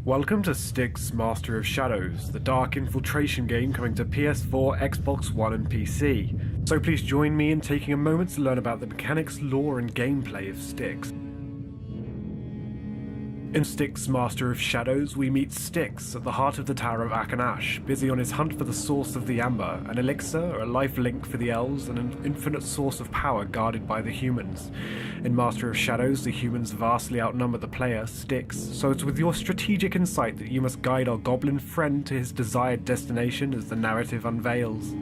Welcome to STYX Master of Shadows, the dark infiltration game coming to PS4, Xbox One and PC. So please join me in taking a moment to learn about the mechanics, lore and gameplay of STYX. In STYX Master of Shadows, we meet STYX at the heart of the Tower of Akanash, busy on his hunt for the source of the Amber, an elixir, a life link for the elves, and an infinite source of power guarded by the humans. In Master of Shadows, the humans vastly outnumber the player, STYX, so it's with your strategic insight that you must guide our goblin friend to his desired destination as the narrative unveils.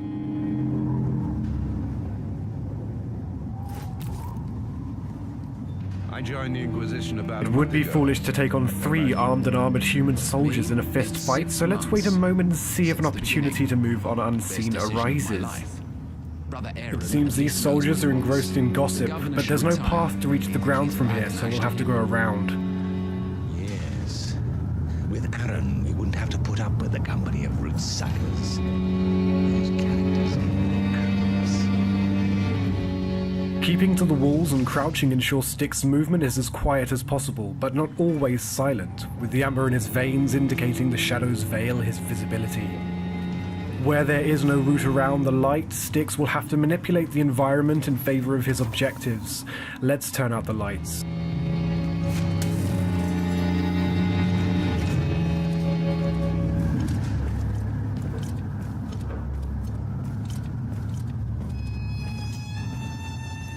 I joined the Inquisition about It would be foolish to take on 3 armed and armoured human soldiers in a fist fight, so let's wait a moment and see if an opportunity to move on unseen arises. It seems these soldiers are engrossed in gossip, but there's no path to reach the ground from here, so we'll have to go around. Yes. With Aaron, we wouldn't have to put up with the company of root suckers. Those characters are Keeping to the walls and crouching ensures STYX's movement is as quiet as possible, but not always silent, with the amber in his veins indicating the shadows veil his visibility. Where there is no route around the light, STYX will have to manipulate the environment in favor of his objectives. Let's turn out the lights.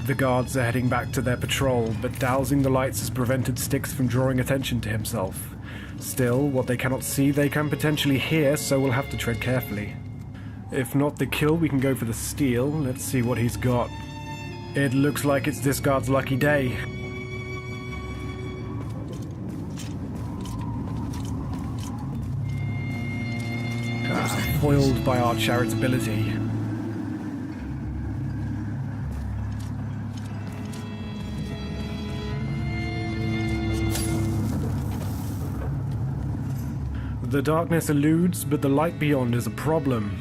The guards are heading back to their patrol, but dousing the lights has prevented STYX from drawing attention to himself. Still, what they cannot see they can potentially hear, so we'll have to tread carefully. If not the kill, we can go for the steal. Let's see what he's got. It looks like it's this guard's lucky day. Foiled by our charitability. The darkness eludes, but the light beyond is a problem.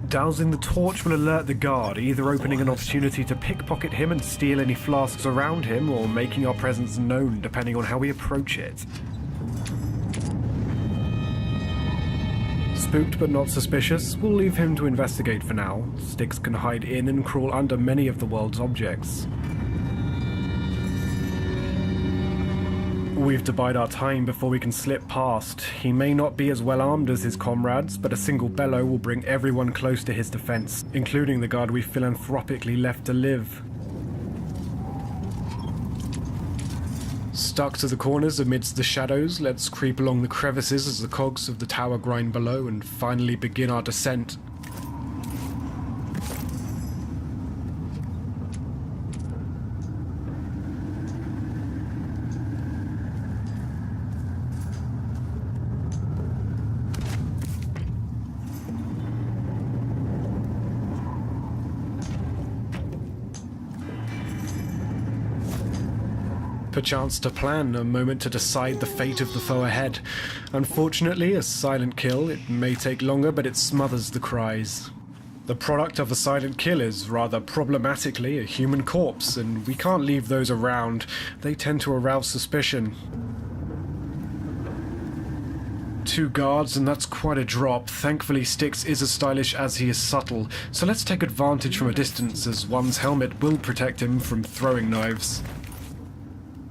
Dousing the torch will alert the guard, either opening an opportunity to pickpocket him and steal any flasks around him, or making our presence known depending on how we approach it. Spooked but not suspicious, we'll leave him to investigate for now. STYX can hide in and crawl under many of the world's objects. We've to bide our time before we can slip past. He may not be as well armed as his comrades, but a single bellow will bring everyone close to his defense, including the guard we philanthropically left to live. Stuck to the corners amidst the shadows, let's creep along the crevices as the cogs of the tower grind below and finally begin our descent. A chance to plan, a moment to decide the fate of the foe ahead. Unfortunately, a silent kill. It may take longer, but it smothers the cries. The product of a silent kill is, rather problematically, a human corpse, and we can't leave those around. They tend to arouse suspicion. 2 guards, and that's quite a drop. Thankfully, STYX is as stylish as he is subtle, so let's take advantage from a distance, as one's helmet will protect him from throwing knives.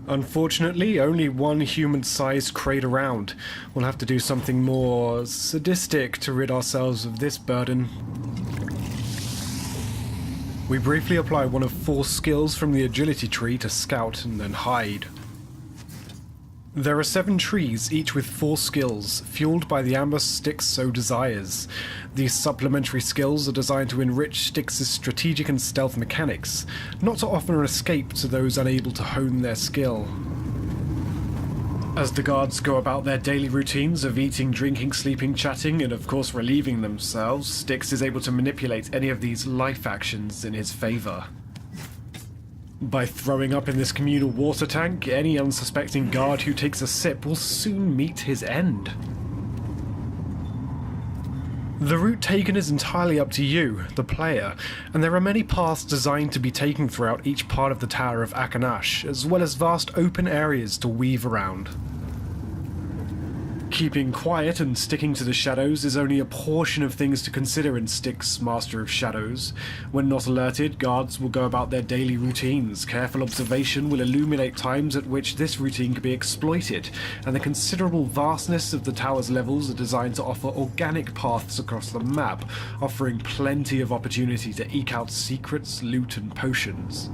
Unfortunately, only one human-sized crate around. We'll have to do something more sadistic to rid ourselves of this burden. We briefly apply one of 4 skills from the agility tree to scout and then hide. There are 7 trees, each with 4 skills, fueled by the amber STYX so desires. These supplementary skills are designed to enrich STYX's strategic and stealth mechanics, not to offer an escape to those unable to hone their skill. As the guards go about their daily routines of eating, drinking, sleeping, chatting, and of course relieving themselves, STYX is able to manipulate any of these life actions in his favor. By throwing up in this communal water tank, any unsuspecting guard who takes a sip will soon meet his end. The route taken is entirely up to you, the player, and there are many paths designed to be taken throughout each part of the Tower of Akanash, as well as vast open areas to weave around. Keeping quiet and sticking to the shadows is only a portion of things to consider in STYX, Master of Shadows. When not alerted, guards will go about their daily routines. Careful observation will illuminate times at which this routine can be exploited, and the considerable vastness of the tower's levels are designed to offer organic paths across the map, offering plenty of opportunity to eke out secrets, loot, and potions.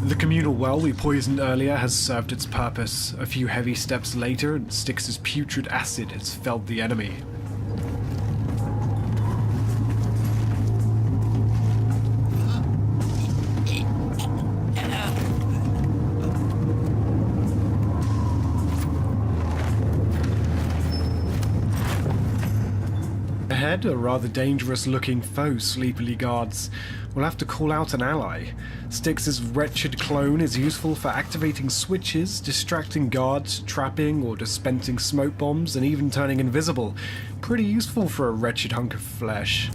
The communal well we poisoned earlier has served its purpose. A few heavy steps later, and STYX's putrid acid has felled the enemy. Ahead, a rather dangerous-looking foe sleepily guards. We'll have to call out an ally. STYX's wretched clone is useful for activating switches, distracting guards, trapping or dispensing smoke bombs, and even turning invisible. Pretty useful for a wretched hunk of flesh.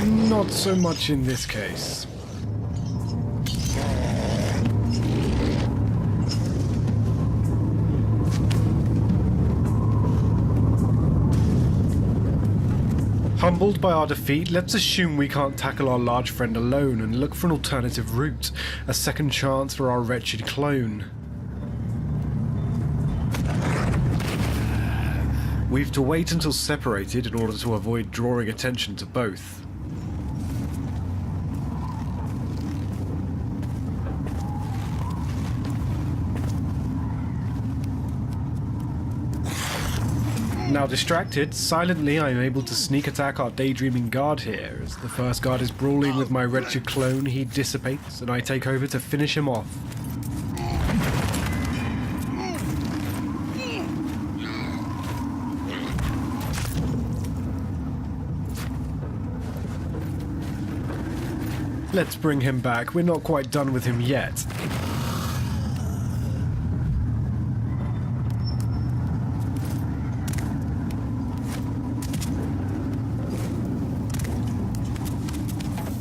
Not so much in this case. Humbled by our defeat, let's assume we can't tackle our large friend alone and look for an alternative route, a second chance for our wretched clone. We've to wait until separated in order to avoid drawing attention to both. Now distracted, silently I am able to sneak attack our daydreaming guard here. As the first guard is brawling with my wretched clone, he dissipates and I take over to finish him off. Let's bring him back, we're not quite done with him yet.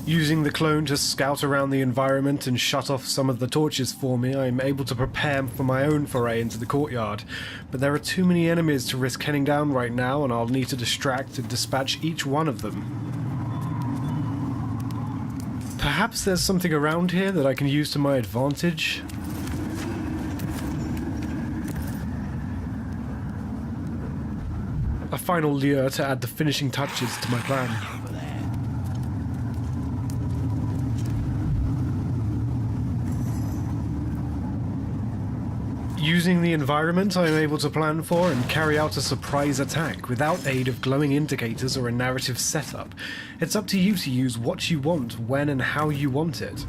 Using the clone to scout around the environment and shut off some of the torches for me, I am able to prepare for my own foray into the courtyard. But there are too many enemies to risk heading down right now, and I'll need to distract and dispatch each one of them. Perhaps there's something around here that I can use to my advantage? A final lure to add the finishing touches to my plan. Using the environment, I am able to plan for and carry out a surprise attack without aid of glowing indicators or a narrative setup. It's up to you to use what you want, when and how you want it.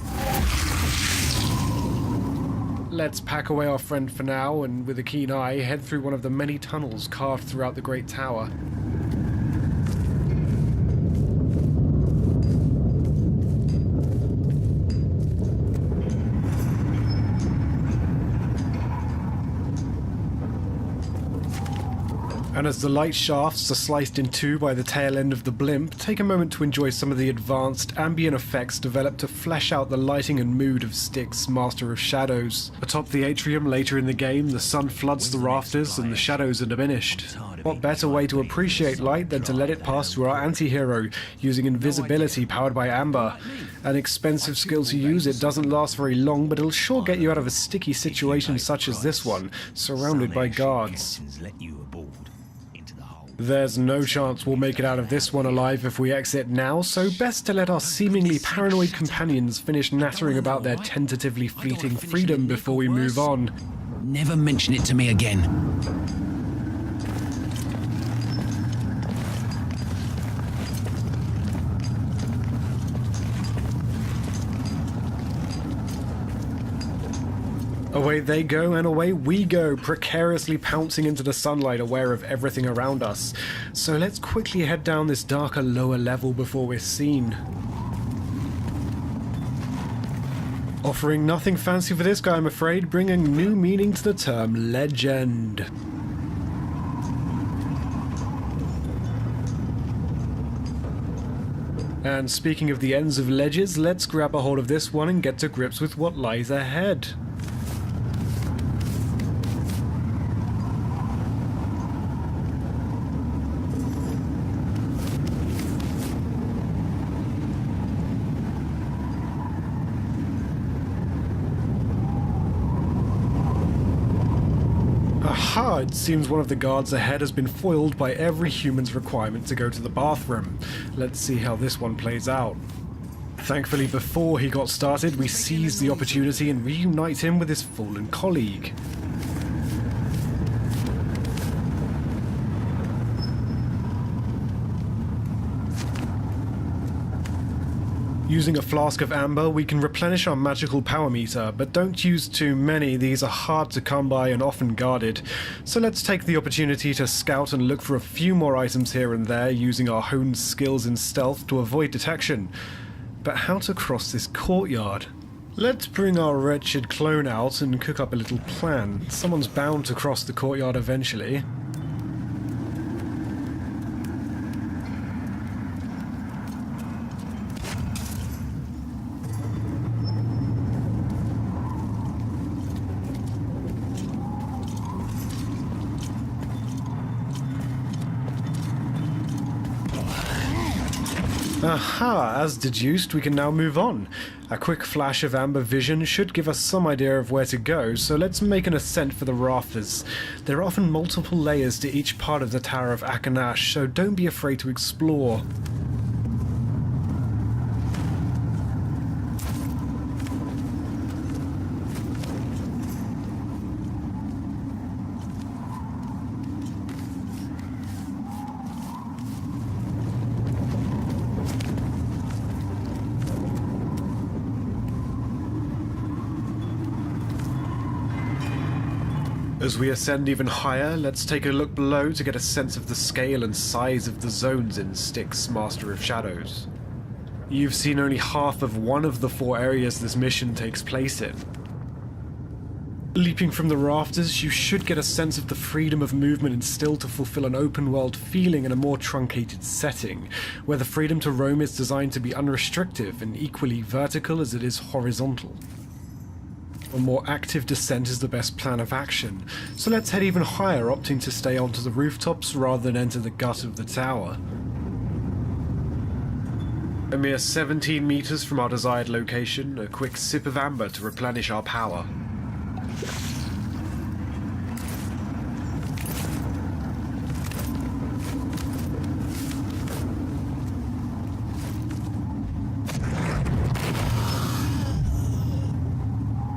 Let's pack away our friend for now, and with a keen eye, head through one of the many tunnels carved throughout the Great Tower. And as the light shafts are sliced in two by the tail end of the blimp, take a moment to enjoy some of the advanced ambient effects developed to flesh out the lighting and mood of STYX, Master of Shadows. Atop the atrium later in the game, the sun floods the rafters and the shadows are diminished. What better way to appreciate light than to let it pass through our anti-hero, using invisibility powered by amber. An expensive skill to use, it doesn't last very long, but it'll sure get you out of a sticky situation such as this one, surrounded by guards. There's no chance we'll make it out of this one alive if we exit now, so best to let our seemingly paranoid companions finish nattering about their tentatively fleeting freedom before we move on. Never mention it to me again. Away they go, and away we go, precariously pouncing into the sunlight, aware of everything around us. So let's quickly head down this darker, lower level before we're seen. Offering nothing fancy for this guy, I'm afraid, bringing new meaning to the term legend. And speaking of the ends of ledges, let's grab a hold of this one and get to grips with what lies ahead. Aha! It seems one of the guards ahead has been foiled by every human's requirement to go to the bathroom. Let's see how this one plays out. Thankfully, before he got started, we seized the opportunity and reunite him with his fallen colleague. Using a flask of amber, we can replenish our magical power meter, but don't use too many, these are hard to come by and often guarded. So let's take the opportunity to scout and look for a few more items here and there, using our honed skills in stealth to avoid detection. But how to cross this courtyard? Let's bring our wretched clone out and cook up a little plan. Someone's bound to cross the courtyard eventually. Aha! As deduced, we can now move on. A quick flash of amber vision should give us some idea of where to go, so let's make an ascent for the rafters. There are often multiple layers to each part of the Tower of Akanash, so don't be afraid to explore. As we ascend even higher, let's take a look below to get a sense of the scale and size of the zones in STYX Master of Shadows. You've seen only half of one of the 4 areas this mission takes place in. Leaping from the rafters, you should get a sense of the freedom of movement instilled to fulfill an open-world feeling in a more truncated setting, where the freedom to roam is designed to be unrestricted and equally vertical as it is horizontal. A more active descent is the best plan of action, so let's head even higher, opting to stay onto the rooftops rather than enter the gut of the tower. A mere 17 meters from our desired location, a quick sip of amber to replenish our power.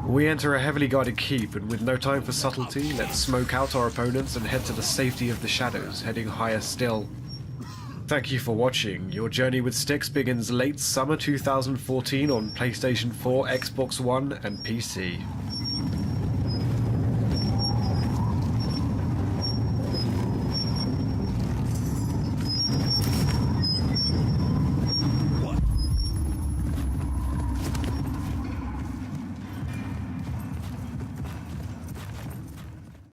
We enter a heavily guarded keep, and with no time for subtlety, let's smoke out our opponents and head to the safety of the shadows, heading higher still. Thank you for watching. Your journey with STYX begins late summer 2014 on PlayStation 4, Xbox One, and PC.